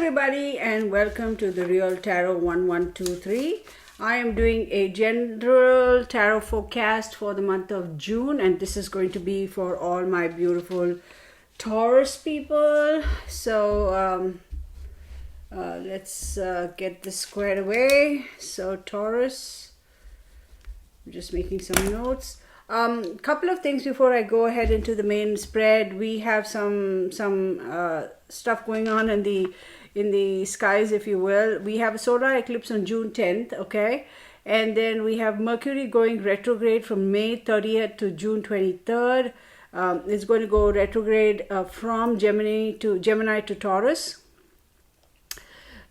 everybody, and welcome to the Real Tarot 1123. I am doing a general tarot forecast for the month of June, and this is going to be for all my beautiful Taurus people. So let's get this squared away. So Taurus, I'm just making some notes. Couple of things before I go ahead into the main spread. We have some stuff going on in the skies, if you will. We have a solar eclipse on June 10th, okay, and then we have Mercury going retrograde from May 30th to June 23rd. It's going to go retrograde from Gemini to Taurus.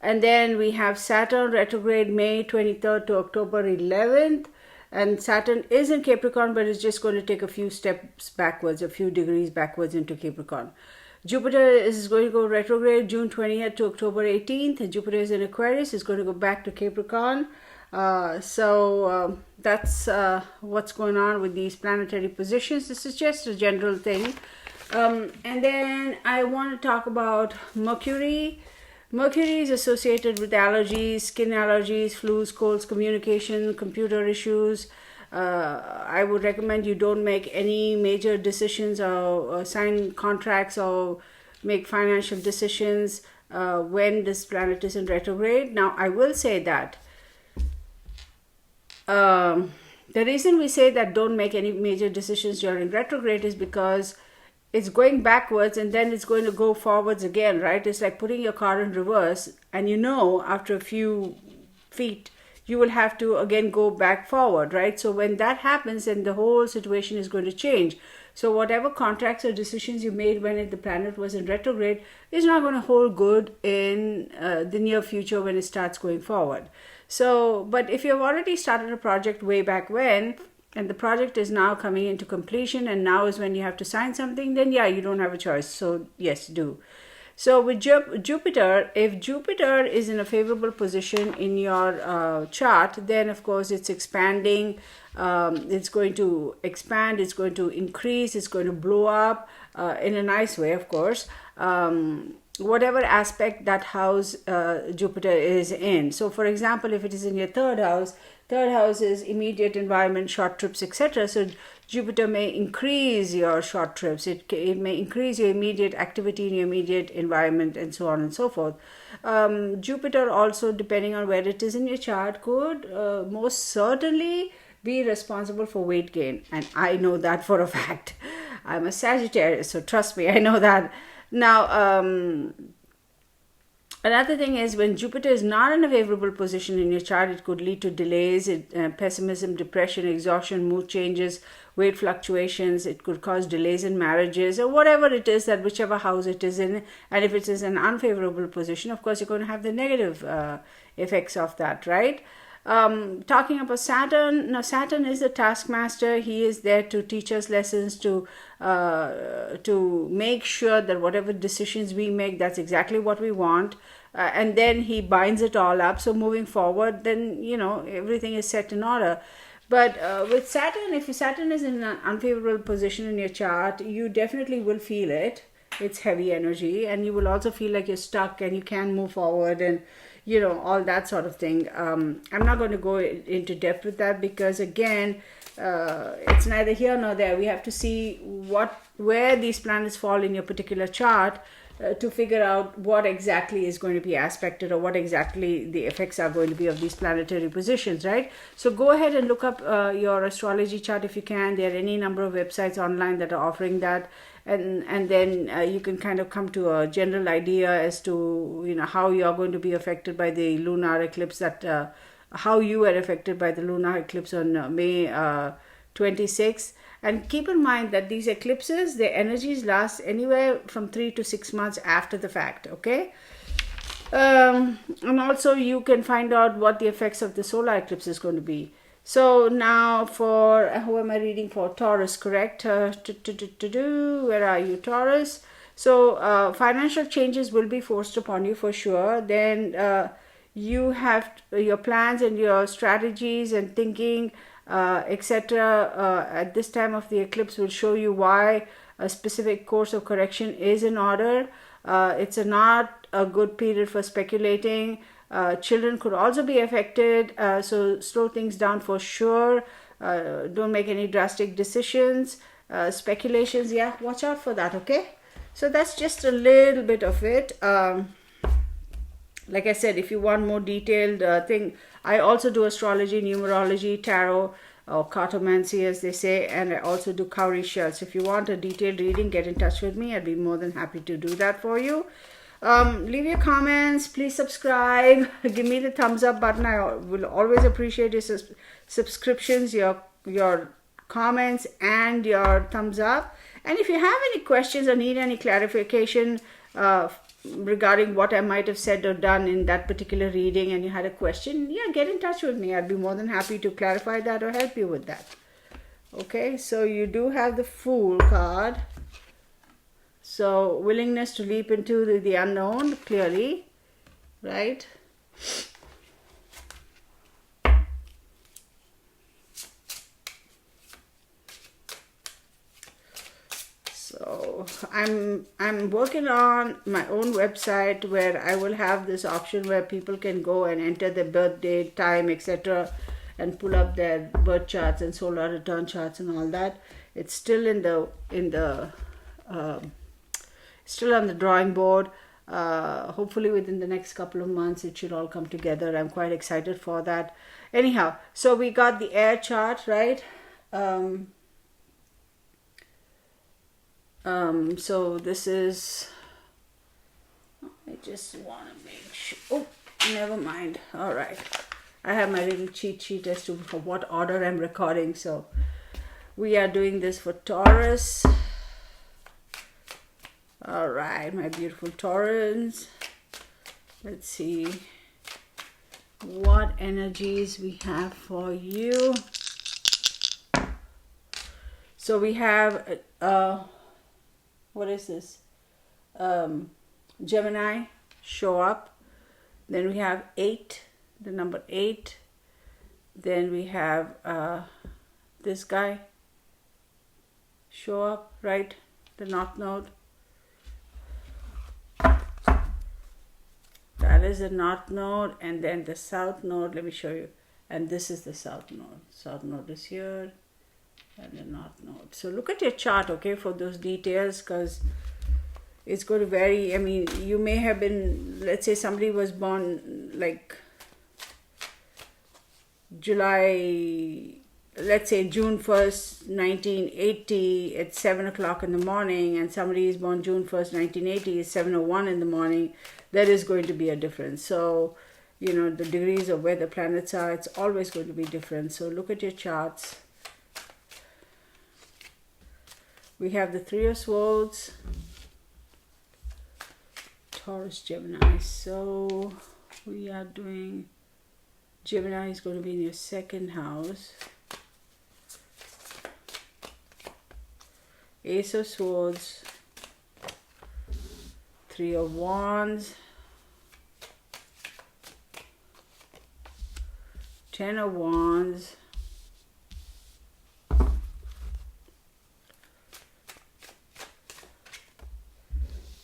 And then we have Saturn retrograde May 23rd to October 11th. And Saturn is in Capricorn, but it's just going to take a few steps backwards, a few degrees backwards into Capricorn. Jupiter is going to go retrograde June 20th to October 18th. And Jupiter is in Aquarius. It's going to go back to Capricorn. So that's what's going on with these planetary positions. This is just a general thing. And then I want to talk about Mercury. Mercury is associated with allergies, skin allergies, flus, colds, communication, computer issues. I would recommend you don't make any major decisions or sign contracts or make financial decisions when this planet is in retrograde. Now, I will say that the reason we say that don't make any major decisions during retrograde is because it's going backwards and then it's going to go forwards again, right? It's like putting your car in reverse, and you know after a few feet you will have to again go back forward, right? So when that happens, then the whole situation is going to change. So whatever contracts or decisions you made when the planet was in retrograde is not going to hold good in the near future when it starts going forward. So, but if you've already started a project way back when, and the project is now coming into completion, and now is when you have to sign something, then yeah, you don't have a choice. So yes, do. So with Jupiter, if Jupiter is in a favorable position in your chart, then of course it's expanding. It's going to expand, it's going to increase, it's going to blow up in a nice way, of course. Whatever aspect that house Jupiter is in. So for example, if it is in your third house is immediate environment, short trips, etc. So Jupiter may increase your short trips. It may increase your immediate activity in your immediate environment, and so on and so forth. Jupiter also, depending on where it is in your chart, could most certainly be responsible for weight gain. And I know that for a fact. I'm a Sagittarius, so trust me, I know that. Now, another thing is when Jupiter is not in a favorable position in your chart, it could lead to delays, pessimism, depression, exhaustion, mood changes, weight fluctuations. It could cause delays in marriages or whatever it is, that whichever house it is in. And if it is an unfavorable position, of course, you're going to have the negative effects of that, right? Talking about Saturn, now Saturn is the taskmaster. He is there to teach us lessons, to make sure that whatever decisions we make, that's exactly what we want, and then he binds it all up. So moving forward, then everything is set in order. But with Saturn, if Saturn is in an unfavorable position in your chart, you definitely will feel it. It's heavy energy, and you will also feel like you're stuck and you can't move forward, and all that sort of thing. I'm not going to go into depth with that because again, it's neither here nor there. We have to see where these planets fall in your particular chart to figure out what exactly is going to be aspected, or what exactly the effects are going to be of these planetary positions, right? So go ahead and look up your astrology chart if you can. There are any number of websites online that are offering that. And then you can kind of come to a general idea as to how you are going to be affected by the lunar eclipse, that how you were affected by the lunar eclipse on May 26th. And keep in mind that these eclipses, their energies last anywhere from 3 to 6 months after the fact, okay? And also you can find out what the effects of the solar eclipse is going to be. So now for, who am I reading for? Taurus, correct? Where are you, Taurus? So financial changes will be forced upon you for sure. Then you have your plans and your strategies and thinking, etc. At this time of the eclipse will show you why a specific course of correction is in order. It's not a good period for speculating. Children could also be affected, so slow things down for sure. Don't make any drastic decisions. Speculations, yeah, watch out for that, okay? So that's just a little bit of it. Like I said, if you want more detailed thing, I also do astrology, numerology, tarot, or cartomancy as they say, and I also do cowrie shells. If you want a detailed reading, get in touch with me. I'd be more than happy to do that for you. Leave your comments, please subscribe, give me the thumbs up button. I will always appreciate your subscriptions, your comments, and your thumbs up. And if you have any questions or need any clarification regarding what I might have said or done in that particular reading, and you had a question, yeah, get in touch with me. I'd be more than happy to clarify that or help you with that. Okay, so you do have the Fool card. So willingness to leap into the unknown, clearly, right? So I'm working on my own website where I will have this option where people can go and enter their birth date, time, etc., and pull up their birth charts and solar return charts and all that. It's still still on the drawing board. Hopefully within the next couple of months it should all come together. I'm quite excited for that. Anyhow, so we got the air chart, right? So this is, I just want to make sure, oh, never mind. All right, I have my little cheat sheet as to what order I'm recording. So we are doing this for Taurus. All right, my beautiful Taurans. Let's see what energies we have for you. So we have what is this? Gemini, show up. Then we have 8, the number 8. Then we have this guy, show up, right? The North Node. That is the North Node, and then the South Node. Let me show you. And this is the South Node. South Node is here, and the North Node. So look at your chart, okay, for those details, because it's going to vary. I mean, you may have been, let's say somebody was born like July, let's say June 1st, 1980 at 7 o'clock in the morning, and somebody is born June 1st, 1980 at 7:01 in the morning. There is going to be a difference. So, you know, the degrees of where the planets are, it's always going to be different. So look at your charts. We have the Three of Swords, Taurus, Gemini. So we are doing, Gemini is going to be in your second house. Ace of Swords, Three of Wands, Ten of Wands,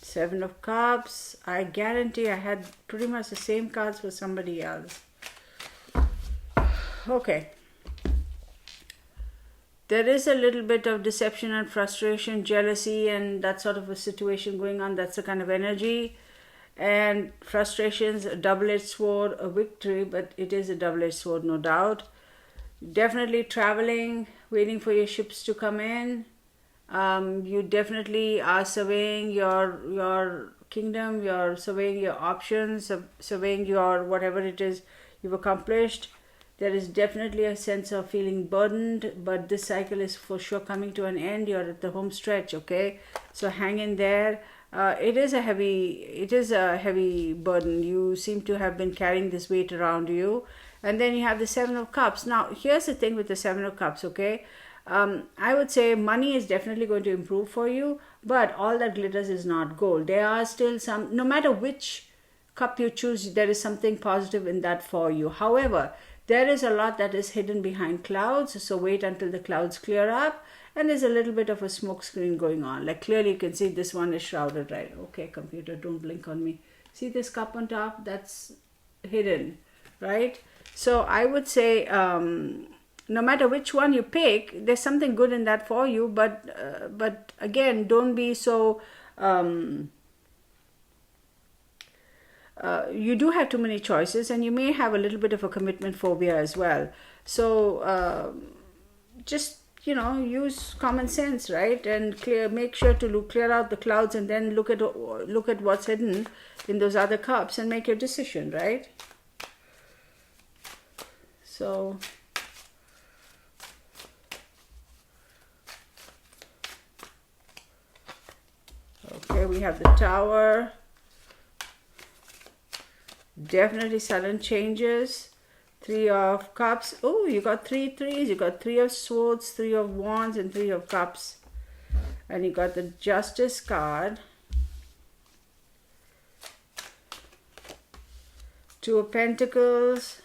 Seven of Cups. I guarantee I had pretty much the same cards for somebody else. Okay. There is a little bit of deception and frustration, jealousy, and that sort of a situation going on. That's the kind of energy. And frustrations, a double-edged sword, a victory, but it is a double-edged sword, no doubt. Definitely traveling, waiting for your ships to come in. You definitely are surveying your kingdom, you're surveying your options, surveying your whatever it is you've accomplished. There is definitely a sense of feeling burdened, but this cycle is for sure coming to an end. You're at the home stretch, okay? So hang in there. It is a heavy burden. You seem to have been carrying this weight around you. And then you have the Seven of Cups. Now, here's the thing with the Seven of Cups, okay? I would say money is definitely going to improve for you, but all that glitters is not gold. There are still some, no matter which cup you choose, there is something positive in that for you. However, there is a lot that is hidden behind clouds. So wait until the clouds clear up. And there's a little bit of a smoke screen going on. Like clearly you can see this one is shrouded, right? Okay, computer, don't blink on me. See this cup on top? That's hidden, right? So I would say no matter which one you pick, there's something good in that for you. But again, don't be so... you do have too many choices, and you may have a little bit of a commitment phobia as well. So just use common sense, right? And make sure to clear out the clouds, and then look at what's hidden in those other cups and make your decision, right? So okay, we have the Tower. Definitely sudden changes. Three of Cups. Oh, you got 3 threes. You got 3 of Swords, 3 of Wands, and 3 of Cups. And you got the Justice card. 2 of Pentacles.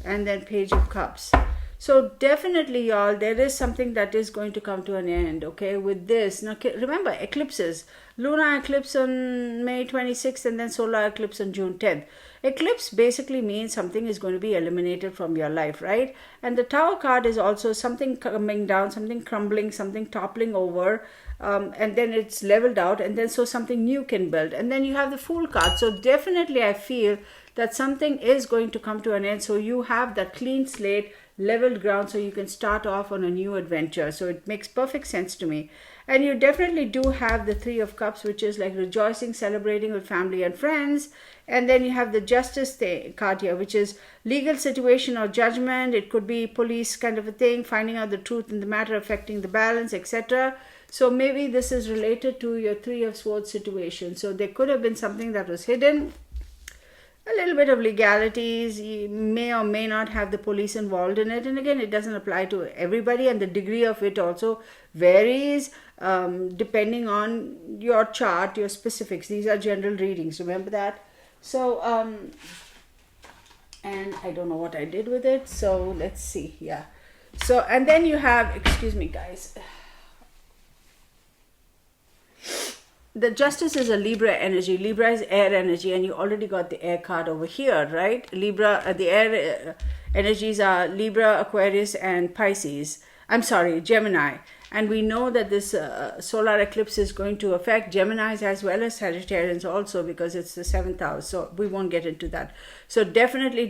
And then Page of Cups. So definitely, y'all, there is something that is going to come to an end, okay, with this. Now, remember, eclipses. Lunar eclipse on May 26th and then solar eclipse on June 10th. Eclipse basically means something is going to be eliminated from your life, right? And the Tower card is also something coming down, something crumbling, something toppling over, and then it's leveled out, and then so something new can build. And then you have the Fool card. So definitely I feel that something is going to come to an end. So you have that clean slate, leveled ground, so you can start off on a new adventure. So it makes perfect sense to me. And you definitely do have the 3 of Cups, which is like rejoicing, celebrating with family and friends. And then you have the Justice card here, which is legal situation or judgment. It could be police kind of a thing, finding out the truth in the matter affecting the balance, etc. So maybe this is related to your 3 of Swords situation. So there could have been something that was hidden. A little bit of legalities. You may or may not have the police involved in it. And again, it doesn't apply to everybody, and the degree of it also varies depending on your chart, your specifics. These are general readings, remember that? So, and I don't know what I did with it. So let's see. Yeah. So, and then you have, excuse me, guys. The Justice is a Libra energy. Libra is air energy, and you already got the air card over here, right? Libra, the air energies are Libra, Aquarius, and Pisces. I'm sorry, Gemini. And we know that this solar eclipse is going to affect Geminis as well as Sagittarians also, because it's the 7th house. So we won't get into that. So definitely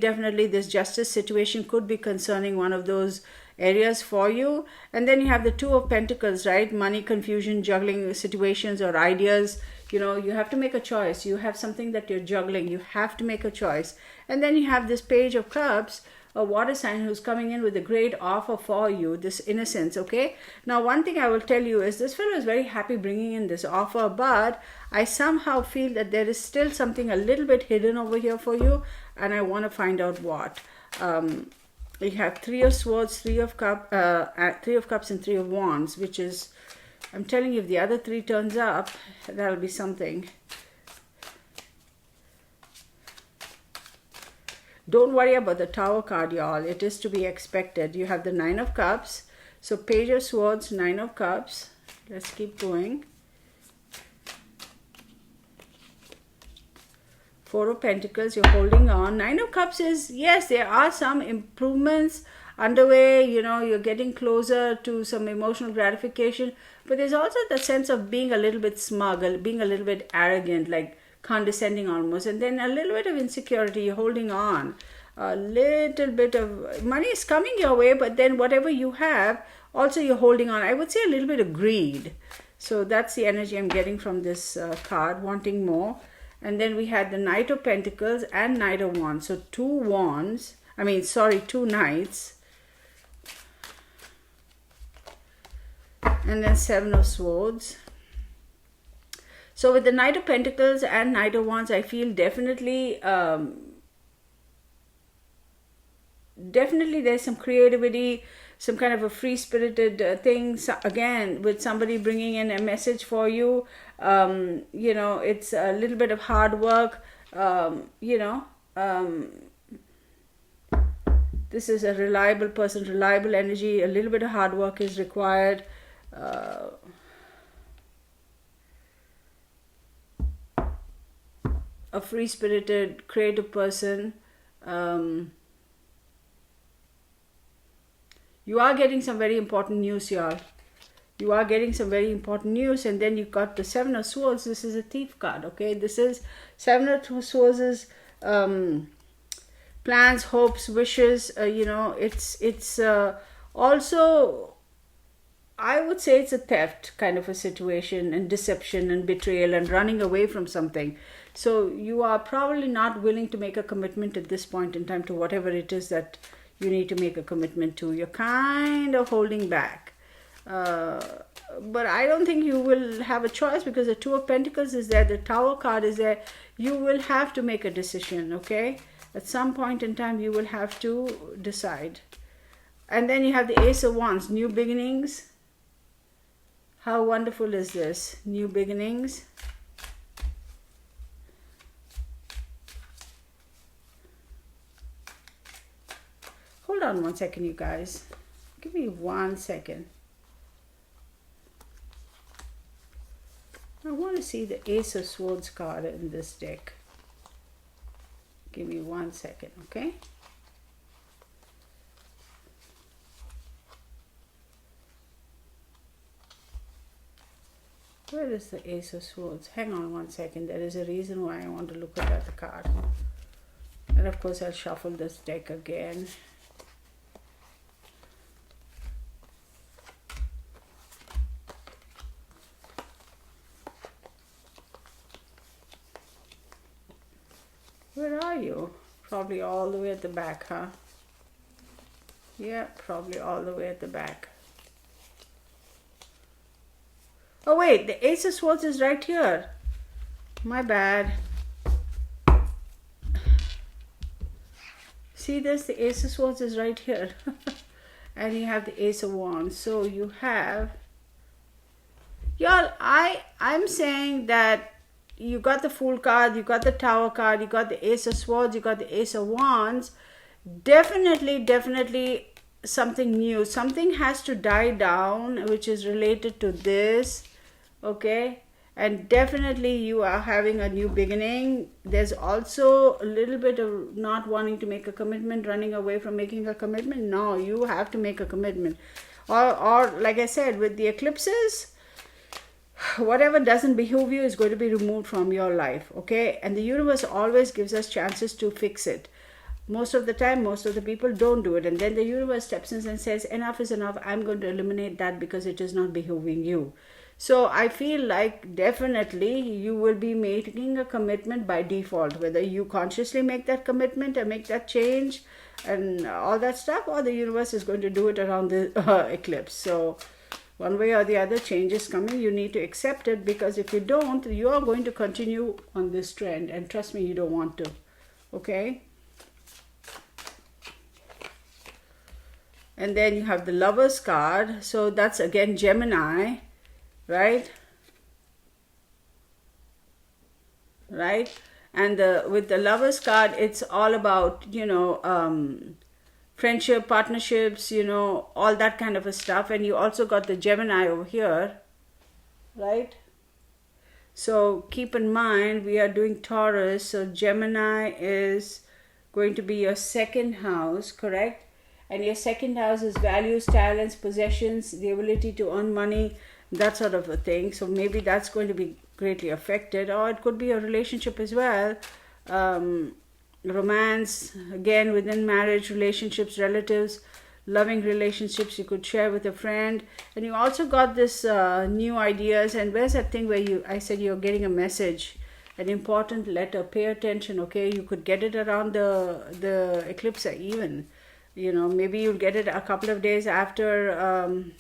this Justice situation could be concerning one of those areas for you. And then you have the 2 of Pentacles, right? Money, confusion, juggling situations or ideas. You have to make a choice. You have something that you're juggling. You have to make a choice. And then you have this Page of Cups, a water sign who's coming in with a great offer for you, this innocence, okay? Now, one thing I will tell you is this fellow is very happy bringing in this offer, but I somehow feel that there is still something a little bit hidden over here for you, and I want to find out what. We have 3 of Swords, 3 of Cups, and 3 of Wands, which is, I'm telling you, if the other 3 turns up, that'll be something. Don't worry about the Tower card, y'all. It is to be expected. You have the 9 of Cups. So Page of Swords, 9 of Cups. Let's keep going. 4 of Pentacles, you're holding on. 9 of Cups is, yes, there are some improvements underway. You're getting closer to some emotional gratification. But there's also the sense of being a little bit smug, being a little bit arrogant, like condescending almost, and then a little bit of insecurity. You're holding on. A little bit of money is coming your way, but then whatever you have, also you're holding on. I would say a little bit of greed. So that's the energy I'm getting from this card, wanting more. And then we had the Knight of Pentacles and Knight of Wands. So 2 Knights. And then 7 of Swords. So with the Knight of Pentacles and Knight of Wands, I feel definitely there's some creativity, some kind of a free-spirited thing. So again, with somebody bringing in a message for you, it's a little bit of hard work, This is a reliable person, reliable energy. A little bit of hard work is required. A free-spirited, creative person. You are getting some very important news, y'all. You are getting some very important news. And then you got the Seven of Swords. This is a thief card, okay? This is Seven of Swords' plans, hopes, wishes. You know, it's also, I would say it's a theft kind of a situation, and deception and betrayal and running away from something. So you are probably not willing to make a commitment at this point in time to whatever it is that you need to make a commitment to. You're kind of holding back. But I don't think you will have a choice, because the Two of Pentacles is there, the Tower card is there. You will have to make a decision, okay? At some point in time, you will have to decide. And then you have the Ace of Wands, new beginnings. How wonderful is this? New beginnings. Hold on one second, you guys. Give me 1 second. I want to see the Ace of Swords card in this deck. Give me 1 second, okay? Where is the Ace of Swords? Hang on 1 second. There is a reason why I want to look at the card. And of course, I'll shuffle this deck again. Where are you? Probably all the way at the back, huh? Yeah, probably all the way at the back. Oh wait, the Ace of Swords is right here. My bad. See this? The Ace of Swords is right here. And you have the Ace of Wands. So you have... Y'all, I'm saying that you got the Fool card, you got the Tower card, you got the Ace of Swords, you got the Ace of Wands. Definitely something new. Something has to die down which is related to this, okay? And definitely you are having a new beginning. There's also a little bit of not wanting to make a commitment, running away from making a commitment. No, you have to make a commitment. Or like I said, with the eclipses, whatever doesn't behoove you is going to be removed from your life, okay? And the universe always gives us chances to fix it. Most of the time, most of the people don't do it. And then the universe steps in and says, enough is enough. I'm going to eliminate that because it is not behooving you. So I feel like definitely you will be making a commitment by default, whether you consciously make that commitment and make that change and all that stuff, or the universe is going to do it around the eclipse. So one way or the other, change is coming. You need to accept it, because if you don't, you are going to continue on this trend. And trust me, you don't want to. Okay? And then you have the Lovers card. So that's again Gemini, right? Right? And with the Lovers card, it's all about, you know, friendship, partnerships, you know, all that kind of a stuff. And you also got the Gemini over here, right? So keep in mind, we are doing Taurus. So Gemini is going to be your second house, correct? And your second house is values, talents, possessions, the ability to earn money, that sort of a thing. So maybe that's going to be greatly affected. Or it could be a relationship as well. Romance, again, within marriage, relationships, relatives, loving relationships you could share with a friend. And you also got this new ideas. And where's that thing where I said you're getting a message, an important letter? Pay attention, okay? You could get it around the eclipse even. You know, maybe you'll get it a couple of days after,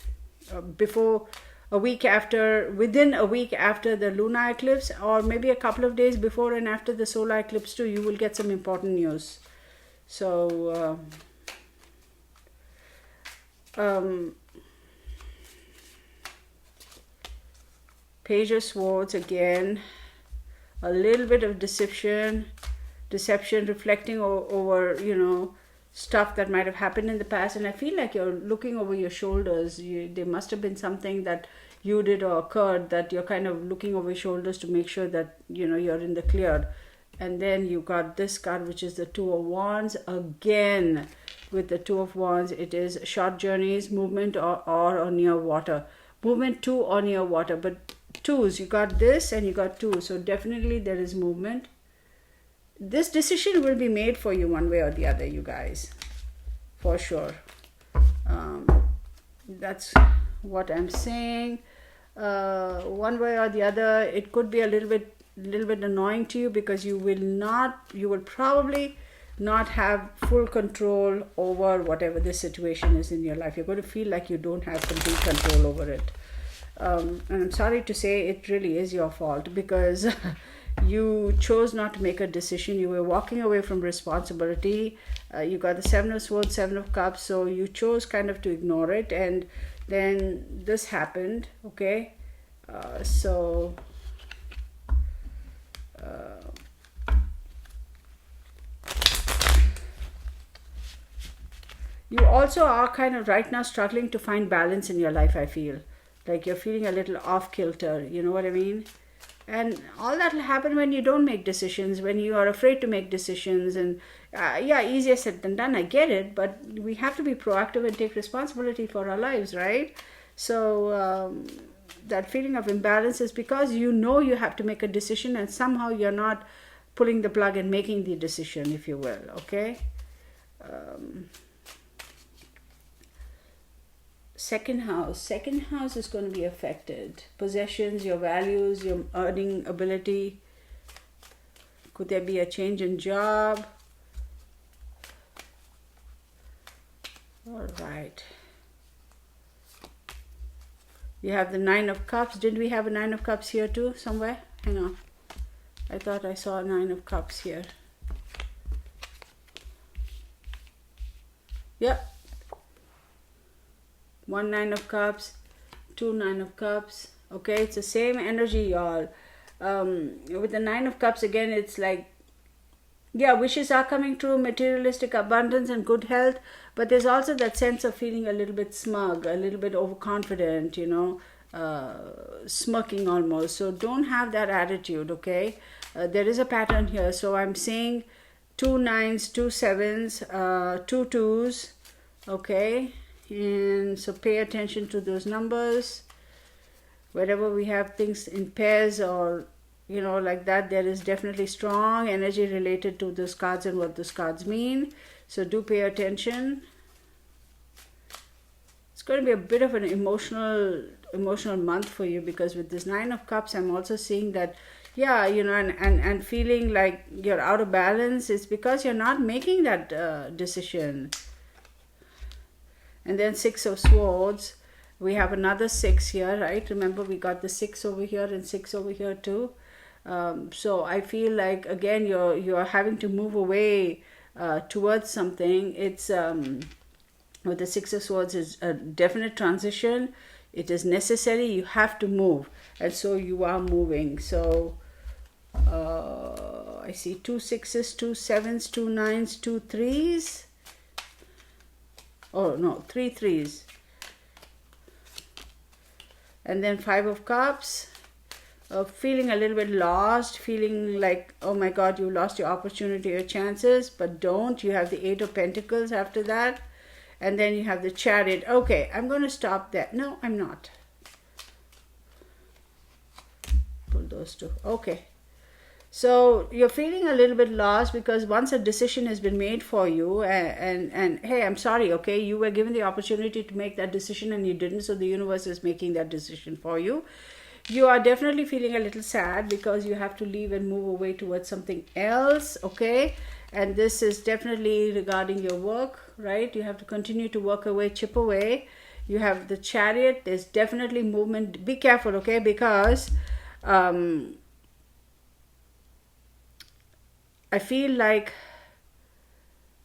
before, a week after, within a week after the lunar eclipse, or maybe a couple of days before and after the solar eclipse too. You will get some important news. So, Page of Swords again, a little bit of deception reflecting over, you know, stuff that might have happened in the past, and I feel like you're looking over your shoulders. There must have been something that you did or occurred that you're kind of looking over your shoulders to make sure that you're in the clear. And then you got this card, which is the Two of Wands. Again, with the Two of Wands, it is short journeys, movement, or near water. Movement to or near water. But twos, you got this and you got two. So definitely there is movement. This decision will be made for you one way or the other, you guys. For sure. That's what I'm saying. One way or the other, it could be a little bit annoying to you, because you will probably not have full control over whatever the situation is in your life. You're going to feel like you don't have complete control over it. And I'm sorry to say, it really is your fault, because you chose not to make a decision. You were walking away from responsibility. You got the Seven of Swords, Seven of Cups, so you chose kind of to ignore it, and then this happened. Okay, you also are kind of right now struggling to find balance in your life. I feel like you're feeling a little off kilter, you know what I mean? And all that will happen when you don't make decisions, when you are afraid to make decisions. And yeah, easier said than done, I get it, but we have to be proactive and take responsibility for our lives, right? So that feeling of imbalance is because you have to make a decision, and somehow you're not pulling the plug and making the decision, if you will. Okay. Second house is going to be affected. Possessions, your values, your earning ability. Could there be a change in job? All right. You have the Nine of Cups. Didn't we have a Nine of Cups here too somewhere? Hang on. I thought I saw a Nine of Cups here. Yep. One Nine of Cups, two Nine of Cups. Okay, it's the same energy, y'all. With the Nine of Cups, again, it's like, yeah, wishes are coming true, materialistic abundance and good health, but there's also that sense of feeling a little bit smug, a little bit overconfident, smirking almost. So don't have that attitude, okay? There is a pattern here. So I'm saying 2 nines, 2 sevens, 2 twos, okay? And so pay attention to those numbers. Wherever we have things in pairs or like that, there is definitely strong energy related to those cards and what those cards mean. So do pay attention. It's going to be a bit of an emotional month for you, because with this Nine of Cups, I'm also seeing that, yeah, and feeling like you're out of balance. It's because you're not making that decision. And then Six of Swords. We have another 6 here, right? Remember, we got the 6 over here and 6 over here too. So I feel like, again, you're having to move away towards something. It's with the Six of Swords is a definite transition. It is necessary. You have to move, and so you are moving. So I see 2 sixes, 2 sevens, 2 nines, 2 threes. Oh no, 3 threes. And then 5 of Cups. Feeling a little bit lost, feeling like, oh my God, you lost your opportunity, your chances, but don't. You have the 8 of Pentacles after that. And then you have the Chariot. Okay, I'm going to stop there. No, I'm not. Pull those two. Okay. So you're feeling a little bit lost because once a decision has been made for you, and hey, I'm sorry, okay, you were given the opportunity to make that decision and you didn't, so the universe is making that decision for you. You are definitely feeling a little sad because you have to leave and move away towards something else, okay? And this is definitely regarding your work, right? You have to continue to work away, chip away. You have the Chariot. There's definitely movement. Be careful, okay? Because I feel like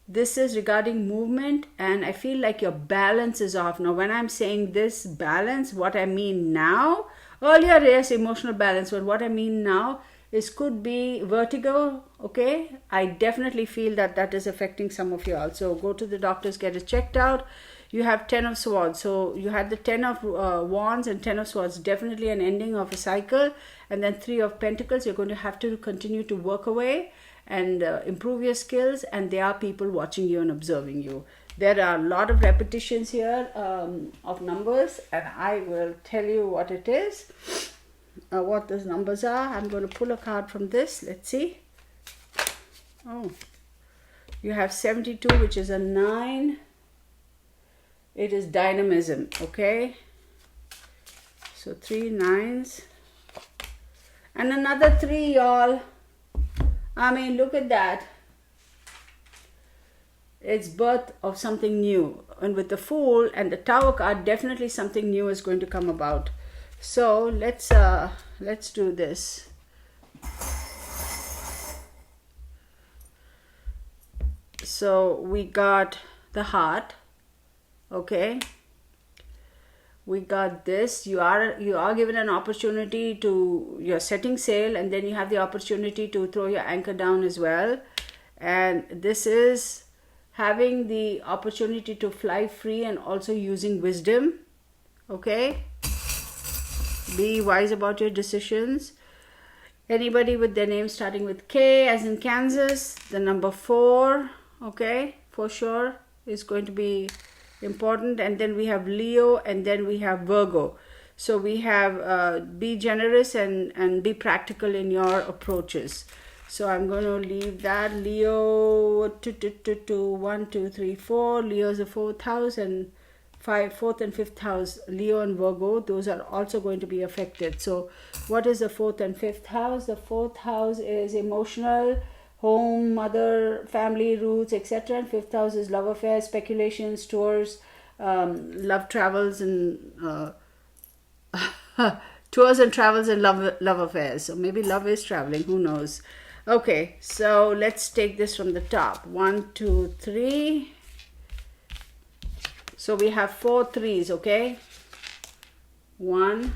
this is regarding movement, and I feel like your balance is off. Now, when I'm saying this balance, what I mean now, earlier, yes, emotional balance, but what I mean now is could be vertigo. Okay, I definitely feel that that is affecting some of you all. So go to the doctors, get it checked out. You have 10 of swords, so you had the 10 of wands and 10 of swords, definitely an ending of a cycle. And then 3 of pentacles, you're going to have to continue to work away and improve your skills, and there are people watching you and observing you. There are a lot of repetitions here of numbers, and I will tell you what it is, what those numbers are. I'm going to pull a card from this. Let's see. Oh, you have 72, which is a 9. It is dynamism. Okay, so 3 9s and another 3, y'all. I mean, look at that. It's birth of something new. And with the Fool and the Tower card, definitely something new is going to come about. So let's do this. So we got the Heart. Okay. We got this. You are given an opportunity to, you're setting sail, and then you have the opportunity to throw your anchor down as well. And this is having the opportunity to fly free and also using wisdom. Okay, be wise about your decisions. Anybody with their name starting with K, as in Kansas, the number 4, okay, for sure is going to be important. And then we have Leo, and then we have Virgo. So we have be generous and be practical in your approaches. So I'm going to leave that. Leo, 1 2 3 4. Leo's the 4th house, and 4th and 5th house, Leo and Virgo, those are also going to be affected. So what is the 4th and 5th house? The 4th house is emotional, home, mother, family, roots, etc. And 5th house is love affairs, speculations, tours, love travels, and tours and travels, and love affairs. So maybe love is traveling, who knows. Okay, so let's take this from the top. 1 2 3. So we have 4 3s, okay? 1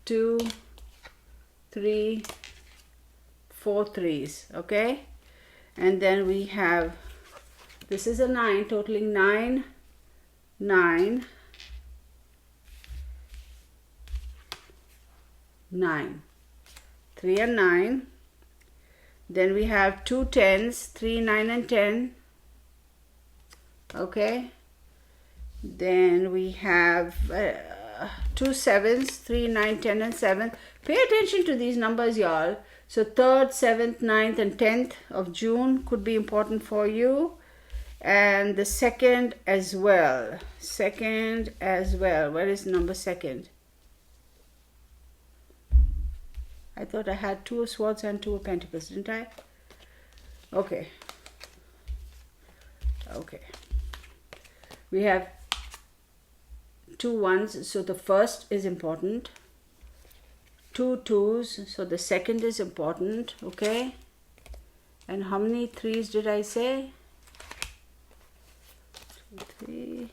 2 3 4 3s, okay? And then we have, this is a 9, totaling 9 9 9, 3 and 9. Then we have 2 10s, 3 9 and 10, okay? Then we have 2 7s, 3 9 10 and 7. Pay attention to these numbers, y'all. So 3rd, 7th, 9th and 10th of June could be important for you, and the 2nd as well. 2nd as well. Where is number 2nd? I thought I had 2 of Swords and 2 of Pentacles, didn't I? Okay. Okay. We have 2 1s, so the 1st is important. 2 2s, so the 2nd is important, okay? And how many 3s did I say? 2 3.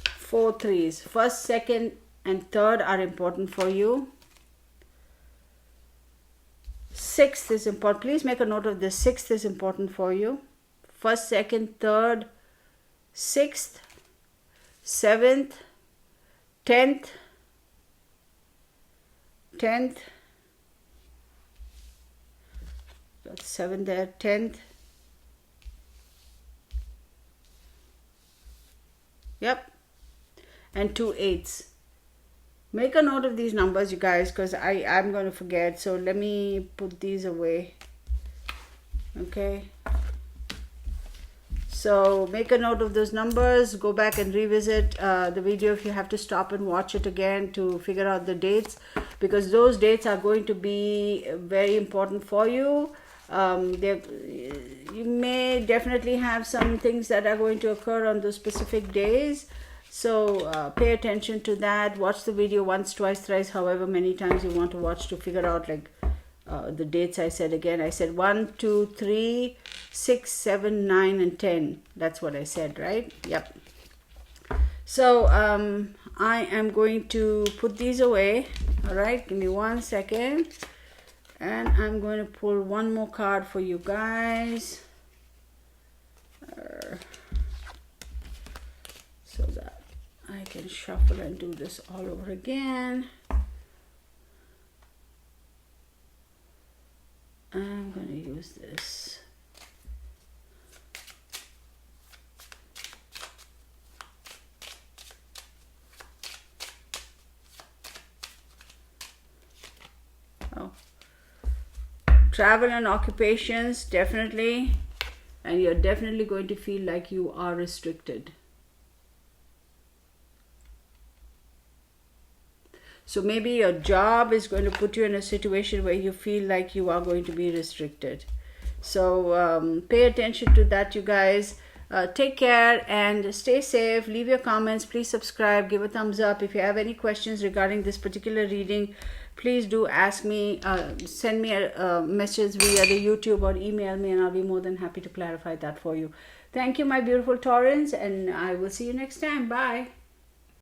Four 3s. 1st, 2nd and 3rd are important for you. 6th is important. Please make a note of this. 6th is important for you. 1st, 2nd, 3rd, 6th, 7th, 10th, 10th. Got 7 there. 10th. Yep. And 2 8s. Make a note of these numbers, you guys, because I'm going to forget. So let me put these away. Okay. So make a note of those numbers. Go back and revisit the video if you have to stop and watch it again to figure out the dates, because those dates are going to be very important for you. You may definitely have some things that are going to occur on those specific days. So pay attention to that. Watch the video once, twice, thrice, however many times you want to watch to figure out like the dates I said again. I said 1, 2, 3, 6, 7, 9, and 10. That's what I said, right? Yep. So I am going to put these away. All right, give me 1 second. And I'm going to pull one more card for you guys. So that I can shuffle and do this all over again. I'm going to use this. Oh. Travel and occupations, definitely. And you're definitely going to feel like you are restricted. So maybe your job is going to put you in a situation where you feel like you are going to be restricted. So pay attention to that, you guys. Take care and stay safe. Leave your comments. Please subscribe. Give a thumbs up. If you have any questions regarding this particular reading, please do ask me. Send me a message via the YouTube or email me, and I'll be more than happy to clarify that for you. Thank you, my beautiful Taurans, and I will see you next time. Bye.